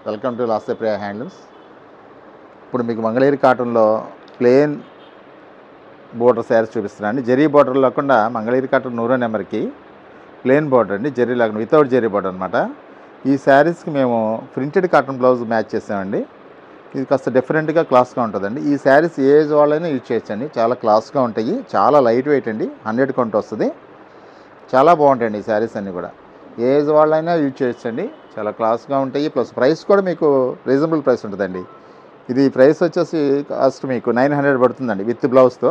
Welcome to Lasya Priya handlooms. ఇప్పుడు మీకు మంగళగిరి కాటన్లో ప్లెయిన్ బోర్డర్ శారీస్ చూపిస్తున్నాను అండి. జరీ బోర్డర్ లేకుండా మంగళగిరి కాటన్ 100 నెంబర్కి ప్లెయిన్ బోర్డర్ అండి, జరీ లేకుండా వితౌట్ జరీ బోర్డర్ అనమాట. ఈ శారీస్కి మేము ప్రింటెడ్ కాటన్ బ్లౌజ్ మ్యాచ్ చేసామండి. ఇది కాస్త డిఫరెంట్గా క్లాస్గా ఉంటుందండి. ఈ శారీస్ ఏ ఏజ్ వాళ్ళైనా యూజ్ చేయొచ్చండి. చాలా క్లాస్గా ఉంటాయి, చాలా లైట్ వెయిట్ అండి, 100 కౌంట్ వస్తుంది. చాలా బాగుంటాయండి ఈ శారీస్ అన్నీ కూడా. ఏ ఏజ్ వాళ్ళైనా యూజ్ చేయొచ్చండి, చాలా క్లాస్గా ఉంటాయి. ప్లస్ ప్రైస్ కూడా మీకు రీజనబుల్ ప్రైస్ ఉంటుందండి. ఇది ప్రైస్ వచ్చేసి కాస్ట్ మీకు 900 పడుతుందండి విత్ బ్లౌజ్తో.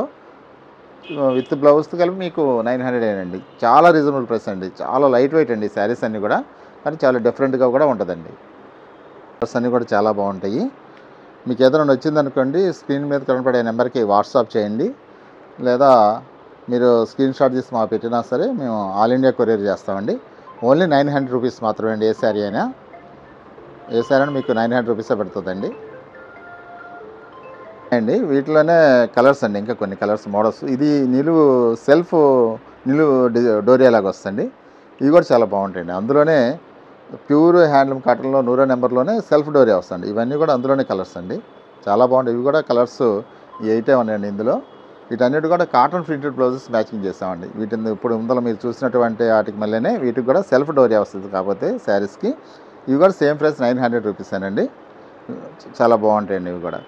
విత్ బ్లౌజ్తో కలిపి మీకు 900 అండి. చాలా రీజనబుల్ ప్రైస్ అండి, చాలా లైట్ వెయిట్ అండి శారీస్ అన్నీ కూడా, కానీ చాలా డిఫరెంట్గా కూడా ఉంటుందండి. కలర్స్ అన్నీ కూడా చాలా బాగుంటాయి. మీకు ఏదైనా నచ్చిందనుకోండి, స్క్రీన్ మీద కనపడే నెంబర్కి వాట్సాప్ చేయండి, లేదా మీరు స్క్రీన్ షాట్ తీసి మాకు పెట్టినా సరే మేము ఆల్ ఇండియా కొరియర్ చేస్తామండి. ఓన్లీ 900 రూపీస్ మాత్రమే అండి. ఏ శారీ అయినా మీకు 900 రూపీసే పడుతుందండి. అండి వీటిలోనే కలర్స్ అండి, ఇంకా కొన్ని కలర్స్ మోడల్స్. ఇది నిలువు డోరియా లాగా వస్తుంది. ఇవి కూడా చాలా బాగుంటాయండి. అందులోనే ప్యూర్ హ్యాండ్లూమ్ కాటన్లో 100 నెంబర్లోనే సెల్ఫ్ డోరియా వస్తుంది. ఇవన్నీ కూడా అందులోనే కలర్స్ అండి, చాలా బాగుంటాయి. ఇవి కూడా కలర్స్ 8 ఉన్నాయండి ఇందులో. వీటన్నిటి కూడా కాటన్ ప్రింటెడ్ బ్లౌజెస్ మ్యాచింగ్ చేస్తామండి. వీటిని ఇప్పుడు ముందర మీరు చూసినటువంటి వాటికి మళ్ళీ వీటికి కూడా సెల్ఫ్ డోరియా వస్తుంది. కాకపోతే శారీస్కి ఇవి కూడా సేమ్ ప్రైస్ 900 రూపీస్ అండి. చాలా బాగుంటాయండి ఇవి కూడా.